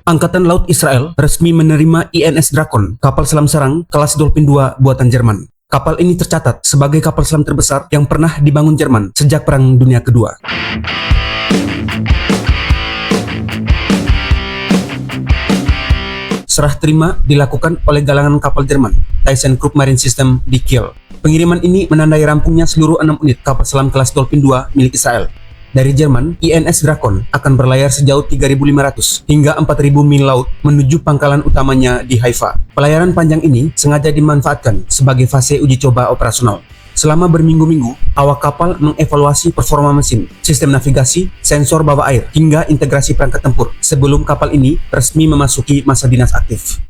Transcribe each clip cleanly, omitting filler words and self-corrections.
Angkatan Laut Israel resmi menerima INS Drakon, kapal selam serang kelas Dolphin II buatan Jerman. Kapal ini tercatat sebagai kapal selam terbesar yang pernah dibangun Jerman sejak Perang Dunia Kedua. Serah terima dilakukan oleh galangan kapal Jerman, ThyssenKrupp Marine System di Kiel. Pengiriman ini menandai rampungnya seluruh 6 unit kapal selam kelas Dolphin II milik Israel. Dari Jerman, INS Drakon akan berlayar sejauh 3.500 hingga 4.000 mil laut menuju pangkalan utamanya di Haifa. Pelayaran panjang ini sengaja dimanfaatkan sebagai fase uji coba operasional. Selama berminggu-minggu, awak kapal mengevaluasi performa mesin, sistem navigasi, sensor bawah air, hingga integrasi perangkat tempur sebelum kapal ini resmi memasuki masa dinas aktif.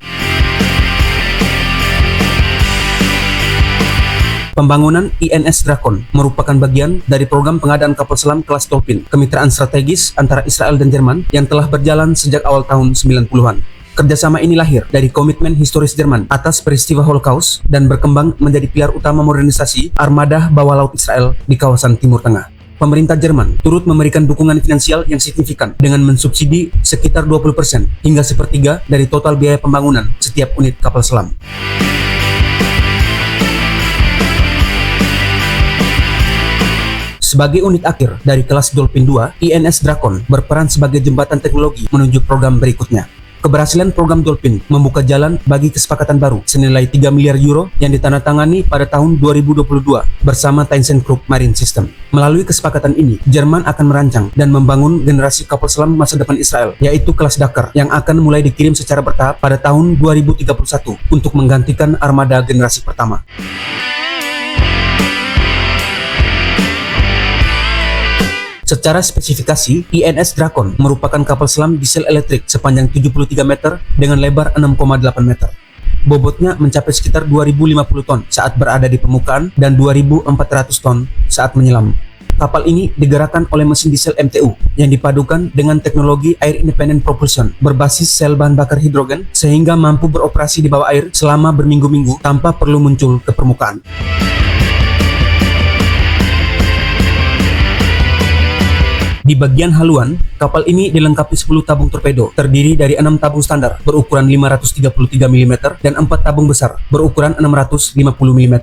Pembangunan INS Drakon merupakan bagian dari program pengadaan kapal selam kelas Dolphin, kemitraan strategis antara Israel dan Jerman yang telah berjalan sejak awal tahun 90-an. Kerjasama ini lahir dari komitmen historis Jerman atas peristiwa Holocaust dan berkembang menjadi pilar utama modernisasi armada bawah laut Israel di kawasan Timur Tengah. Pemerintah Jerman turut memberikan dukungan finansial yang signifikan dengan mensubsidi sekitar 20% hingga sepertiga dari total biaya pembangunan setiap unit kapal selam. Sebagai unit akhir dari kelas Dolphin II, INS Drakon berperan sebagai jembatan teknologi menuju program berikutnya. Keberhasilan program Dolphin membuka jalan bagi kesepakatan baru senilai 3 miliar euro yang ditandatangani pada tahun 2022 bersama ThyssenKrupp Marine System. Melalui kesepakatan ini, Jerman akan merancang dan membangun generasi kapal selam masa depan Israel, yaitu kelas Dakar yang akan mulai dikirim secara bertahap pada tahun 2031 untuk menggantikan armada generasi pertama. Secara spesifikasi, INS Drakon merupakan kapal selam diesel elektrik sepanjang 73 meter dengan lebar 6,8 meter. Bobotnya mencapai sekitar 2.050 ton saat berada di permukaan dan 2.400 ton saat menyelam. Kapal ini digerakkan oleh mesin diesel MTU yang dipadukan dengan teknologi Air Independent Propulsion berbasis sel bahan bakar hidrogen sehingga mampu beroperasi di bawah air selama berminggu-minggu tanpa perlu muncul ke permukaan. Di bagian haluan, kapal ini dilengkapi 10 tabung torpedo terdiri dari 6 tabung standar berukuran 533 mm dan 4 tabung besar berukuran 650 mm.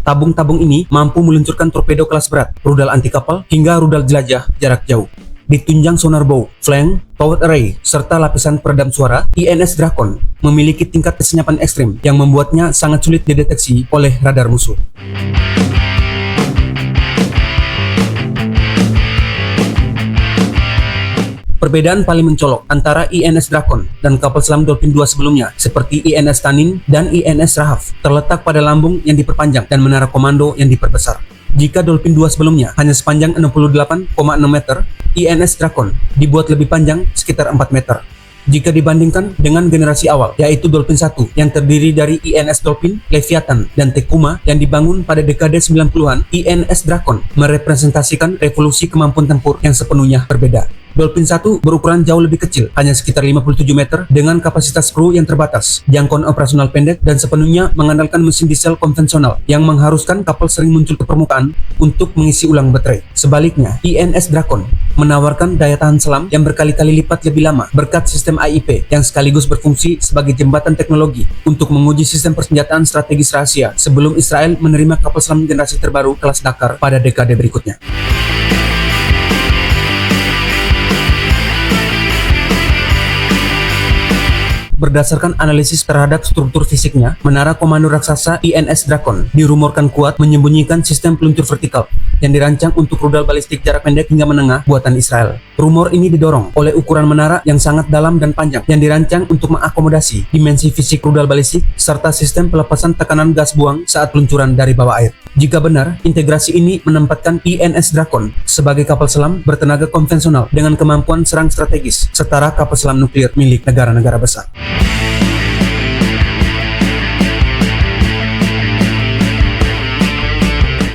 Tabung-tabung ini mampu meluncurkan torpedo kelas berat, rudal anti kapal, hingga rudal jelajah jarak jauh. Ditunjang sonar bow, flank, power array, serta lapisan peredam suara, INS Drakon memiliki tingkat kesenyapan ekstrim yang membuatnya sangat sulit dideteksi oleh radar musuh. Perbedaan paling mencolok antara INS Drakon dan kapal selam Dolphin II sebelumnya, seperti INS Tanin dan INS Rahaf, terletak pada lambung yang diperpanjang dan menara komando yang diperbesar. Jika Dolphin II sebelumnya hanya sepanjang 68,6 meter, INS Drakon dibuat lebih panjang sekitar 4 meter. Jika dibandingkan dengan generasi awal, yaitu Dolphin I yang terdiri dari INS Dolphin, Leviathan, dan Tekuma yang dibangun pada dekade 90-an, INS Drakon merepresentasikan revolusi kemampuan tempur yang sepenuhnya berbeda. Dolphin I berukuran jauh lebih kecil, hanya sekitar 57 meter dengan kapasitas kru yang terbatas, jangkauan operasional pendek, dan sepenuhnya mengandalkan mesin diesel konvensional yang mengharuskan kapal sering muncul ke permukaan untuk mengisi ulang baterai. Sebaliknya, INS Drakon menawarkan daya tahan selam yang berkali-kali lipat lebih lama berkat sistem AIP yang sekaligus berfungsi sebagai jembatan teknologi untuk menguji sistem persenjataan strategis rahasia sebelum Israel menerima kapal selam generasi terbaru kelas Dakar pada dekade berikutnya. Berdasarkan analisis terhadap struktur fisiknya, menara komando raksasa INS Drakon dirumorkan kuat menyembunyikan sistem peluncur vertikal yang dirancang untuk rudal balistik jarak pendek hingga menengah buatan Israel. Rumor ini didorong oleh ukuran menara yang sangat dalam dan panjang yang dirancang untuk mengakomodasi dimensi fisik rudal balistik serta sistem pelepasan tekanan gas buang saat peluncuran dari bawah air. Jika benar, integrasi ini menempatkan INS Drakon sebagai kapal selam bertenaga konvensional dengan kemampuan serang strategis setara kapal selam nuklir milik negara-negara besar.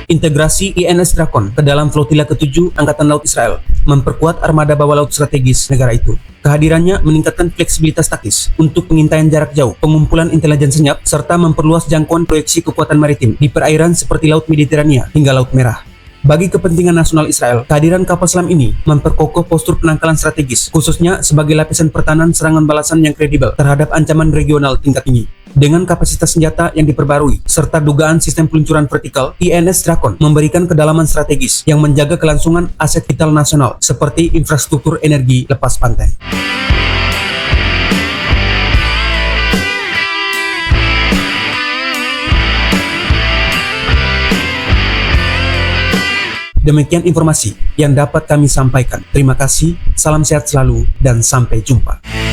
Integrasi INS Drakon ke dalam flotila ke-7 Angkatan Laut Israel memperkuat armada bawah laut strategis negara itu. Kehadirannya meningkatkan fleksibilitas taktis untuk pengintaian jarak jauh, pengumpulan intelijen senyap, serta memperluas jangkauan proyeksi kekuatan maritim di perairan seperti Laut Mediterania hingga Laut Merah. Bagi kepentingan nasional Israel, kehadiran kapal selam ini memperkokoh postur penangkalan strategis, khususnya sebagai lapisan pertahanan serangan balasan yang kredibel terhadap ancaman regional tingkat tinggi. Dengan kapasitas senjata yang diperbarui, serta dugaan sistem peluncuran vertikal, INS Drakon memberikan kedalaman strategis yang menjaga kelangsungan aset vital nasional seperti infrastruktur energi lepas pantai. Demikian informasi yang dapat kami sampaikan. Terima kasih, salam sehat selalu, dan sampai jumpa.